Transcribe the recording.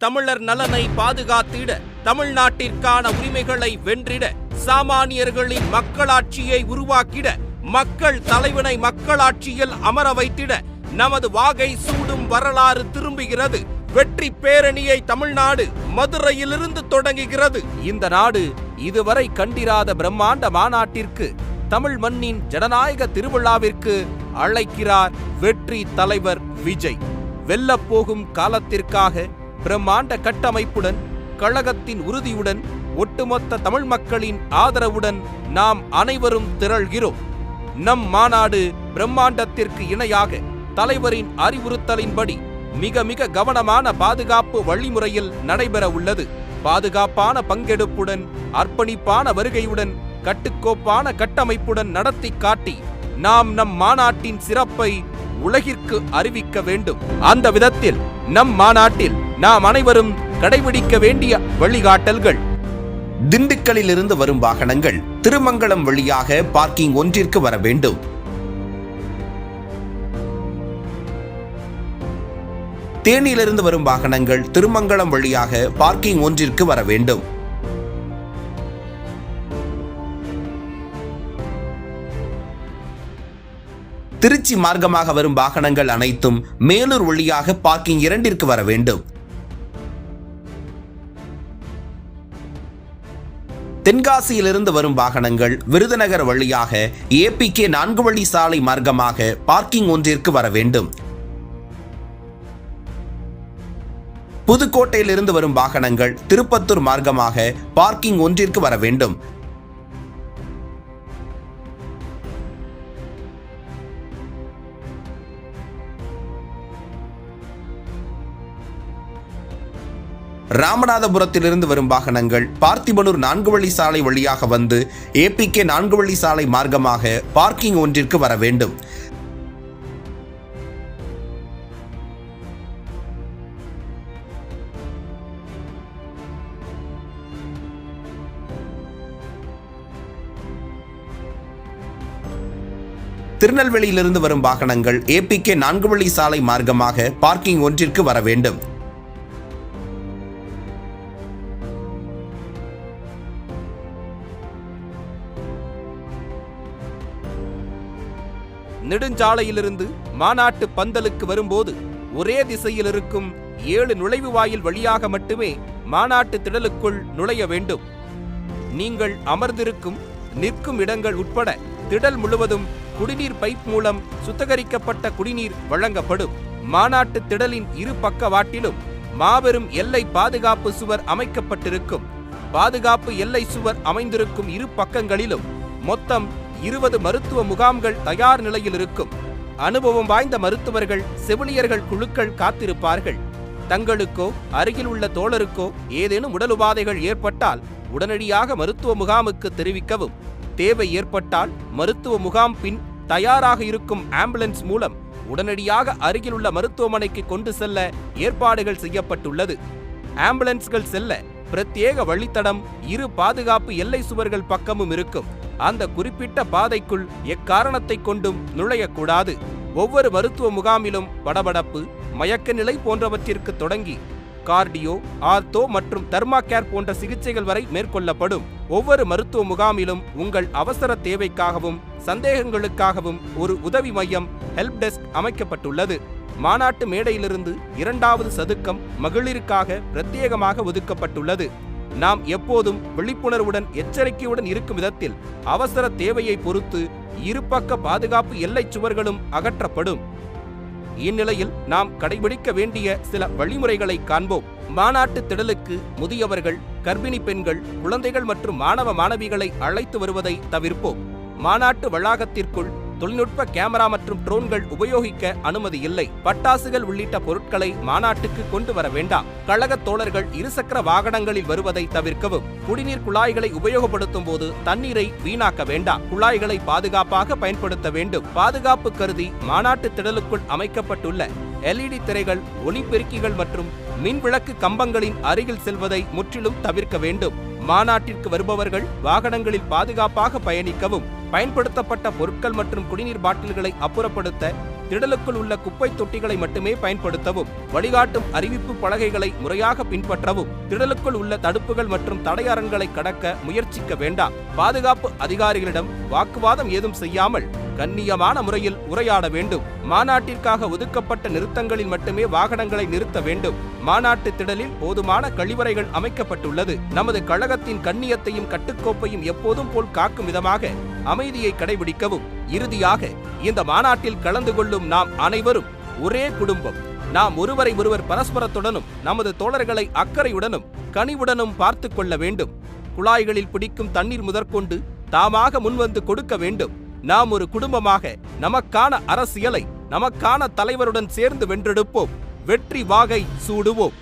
தமிழர் நலனை பாதுகாத்திட, தமிழ்நாட்டிற்கான உரிமைகளை வென்றிட, சாமானியர்களின் மக்களாட்சியை உருவாக்கிட, மக்கள் தலைவனை மக்களாட்சியில் அமர வைத்திட நமது வாகை சூடும் வரலாறு திரும்புகிறது. வெற்றி பேரணியை தமிழ்நாடு மதுரையிலிருந்து தொடங்குகிறது. இந்த நாடு இதுவரை கண்டிராத பிரம்மாண்ட மாநாட்டிற்கு, தமிழ் மண்ணின் ஜனநாயக திருவிழாவிற்கு அழைக்கிறார் வெற்றி தலைவர் விஜய். வெல்லப்போகும் காலத்திற்காக பிரம்மாண்ட கட்டமைப்புடன், கழகத்தின் உறுதியுடன், ஒட்டுமொத்த தமிழ் மக்களின் ஆதரவுடன் நாம் அனைவரும் திரள்கிறோம். நம் மாநாடு பிரம்மாண்டத்திற்கு இணையாக தலைவரின் அறிவுறுத்தலின்படி மிக மிக கவனமான பாதுகாப்பு வழிமுறையில் நடைபெற உள்ளது. பாதுகாப்பான பங்கெடுப்புடன், அர்ப்பணிப்பான வருகையுடன், கட்டுக்கோப்பான கட்டமைப்புடன் நடத்தி காட்டி நாம் நம் மாநாட்டின் சிறப்பை உலகிற்கு அறிவிக்க வேண்டும். அந்த விதத்தில் நம் மாநாட்டில் நாம் அனைவரும் கடைபிடிக்க வேண்டிய வழிகாட்டல்கள்: திண்டுக்கல்லில் இருந்து வரும் வாகனங்கள் திருமங்கலம் வழியாக பார்க்கிங் ஒன்றிற்கு வர வேண்டும். தேனியிலிருந்து வரும் வாகனங்கள் திருமங்கலம் வழியாக பார்க்கிங் ஒன்றிற்கு வர வேண்டும். திருச்சி மார்க்கமாக வரும் வாகனங்கள் அனைத்தும் மேலூர் வழியாக பார்க்கிங் 2ற்கு வர வேண்டும். தென்காசியிலிருந்து வரும் வாகனங்கள் விருதுநகர் வழியாக APK 4 வழி சாலை மார்க்கமாக பார்க்கிங் ஒன்றிற்கு வர வேண்டும். புதுக்கோட்டையிலிருந்து வரும் வாகனங்கள் திருப்பத்தூர் மார்க்கமாக பார்க்கிங் ஒன்றிற்கு வர வேண்டும். ராமநாதபுரத்திலிருந்து வரும் வாகனங்கள் பார்த்திபனூர் 4 வழி சாலை வழியாக வந்து APK 4 வழி சாலை மார்க்கமாக பார்க்கிங் ஒன்றிற்கு வர வேண்டும். திருநெல்வேலியிலிருந்து வரும் வாகனங்கள் APK 4 வழி சாலை மார்க்கமாக பார்க்கிங் ஒன்றிற்கு வர வேண்டும். நெடுஞ்சாலையிலிருந்து மாநாட்டு பந்தலுக்கு வரும்போது ஒரே திசையில் இருக்கும் 7 நுழைவு வாயில் வழியாக மட்டுமே மாநாட்டு திடலுக்குள் நுழைய வேண்டும். நீங்கள் அமர்ந்திருக்கும், நிற்கும் இடங்கள் உட்பட திடல் முழுவதும் குடிநீர் பைப் மூலம் சுத்திகரிக்கப்பட்ட குடிநீர் வழங்கப்படும். மாநாட்டு திடலின் இரு பக்கவாட்டிலும் மாபெரும் எல்லை பாதுகாப்பு சுவர் அமைக்கப்பட்டிருக்கும். பாதுகாப்பு எல்லை சுவர் அமைந்திருக்கும் இரு பக்கங்களிலும் மொத்தம் 20 மருத்துவ முகாம்கள் தயார் நிலையில் இருக்கும். அனுபவம் வாய்ந்த மருத்துவர்கள், செவிலியர்கள் குழுக்கள் காத்திருப்பார்கள். தங்களுக்கோ அருகில் உள்ள தோழருக்கோ ஏதேனும் உடல் உபாதைகள் ஏற்பட்டால் உடனடியாக மருத்துவ முகாமுக்கு தெரிவிக்கவும். தேவை ஏற்பட்டால் மருத்துவ முகாம் பின் தயாராக இருக்கும் ஆம்புலன்ஸ் மூலம் உடனடியாக அருகிலுள்ள மருத்துவமனைக்கு கொண்டு செல்ல ஏற்பாடுகள் செய்யப்பட்டுள்ளது. ஆம்புலன்ஸ்கள் செல்ல பிரத்யேக வழித்தடம் இரு பாதுகாப்பு எல்லை சுவர்கள் பக்கமும் இருக்கும். அந்த குறிப்பிட்ட பாதைக்குள் எக்காரணத்தை கொண்டும் நுழையக்கூடாது. ஒவ்வொரு மருத்துவ முகாமிலும் படபடப்பு, மயக்க நிலை போன்றவற்றிற்கு தொடங்கி கார்டியோ, ஆர்த்தோ மற்றும் தர்மா கேர் போன்ற சிகிச்சைகள் வரை மேற்கொள்ளப்படும். ஒவ்வொரு மருத்துவ முகாமிலும் உங்கள் அவசர தேவைக்காகவும் சந்தேகங்களுக்காகவும் ஒரு உதவி மையம், ஹெல்ப் டெஸ்க் அமைக்கப்பட்டுள்ளது. மாநாட்டு மேடையிலிருந்து 2வது சதுக்கம் மகளிருக்காக பிரத்யேகமாக ஒதுக்கப்பட்டுள்ளது. நாம் எப்போதும் விழிப்புணர்வுடன், எச்சரிக்கையுடன் இருக்கும் விதத்தில் அவசர தேவையை பொறுத்து இருபக்க பாதுகாப்பு எல்லை சுவர்களும் அகற்றப்படும். இந்நிலையில் நாம் கடைபிடிக்க வேண்டிய சில வழிமுறைகளை காண்போம். மாநாட்டு திடலுக்கு முதியவர்கள், கர்ப்பிணி பெண்கள், குழந்தைகள் மற்றும் மாணவ மாணவிகளை அழைத்து வருவதை தவிர்ப்போம். மாநாட்டு வளாகத்திற்குள் தொழில்நுட்ப கேமரா மற்றும் ட்ரோன்கள் உபயோகிக்க அனுமதி இல்லை. பட்டாசுகள் உள்ளிட்ட பொருட்களை மாநாட்டுக்கு கொண்டு வர வேண்டாம். கழக தோழர்கள் இருசக்கர வாகனங்களில் வருவதை தவிர்க்கவும். குடிநீர் குழாய்களை உபயோகப்படுத்தும் போது தண்ணீரை வீணாக்க வேண்டாம். குழாய்களை பாதுகாப்பாக பயன்படுத்த வேண்டும். பாதுகாப்பு கருதி மாநாட்டு திடலுக்குள் அமைக்கப்பட்டுள்ள LED திரைகள், ஒளிபெருக்கிகள் மற்றும் மின்விளக்கு கம்பங்களின் அருகில் செல்வதை முற்றிலும் தவிர்க்க வேண்டும். மாநாட்டிற்கு வருபவர்கள் வாகனங்களில் பாதுகாப்பாக பயணிக்கவும். பயன்படுத்தப்பட்ட பொருட்கள் மற்றும் குடிநீர் பாட்டில்களை அப்புறப்படுத்த திடலுக்குள் உள்ள குப்பை தொட்டிகளை மட்டுமே பயன்படுத்தவும், வழிகாட்டும் அறிவிப்பு பலகைகளை முறையாக பின்பற்றவும், திடலுக்குள் உள்ள தடுப்புகள் மற்றும் தடையரண்களை கடக்க முயற்சிக்க வேண்டாம். பாதுகாப்பு அதிகாரிகளிடம் வாக்குவாதம் ஏதும் செய்யாமல் கண்ணியமான முறையில் உரையாட வேண்டும். மாநாட்டிற்காக ஒதுக்கப்பட்ட நிறுத்தங்களில் மட்டுமே வாகனங்களை நிறுத்த வேண்டும். மாநாட்டு திடலில் போதுமான கழிவறைகள் அமைக்கப்பட்டுள்ளது. நமது கழகத்தின் கண்ணியத்தையும் கட்டுக்கோப்பையும் எப்போதும் போல் காக்கும் விதமாக அமைதியை கடைபிடிக்கவும். இறுதியாக, இந்த மாநாட்டில் கலந்து கொள்ளும் நாம் அனைவரும் ஒரே குடும்பம். நாம் ஒருவரை ஒருவர் பரஸ்பரத்துடனும் நமது தோழர்களை அக்கறையுடனும் கனிவுடனும் பார்த்து கொள்ள வேண்டும். குழாய்களில் பிடிக்கும் தண்ணீர் முதற்கொண்டு தாமாக முன்வந்து கொடுக்க வேண்டும். நாம் ஒரு குடும்பமாக நமக்கான அரசியலை நமக்கான தலைவருடன் சேர்ந்து வென்றெடுப்போம். வெற்றி வாகை சூடுவோம்.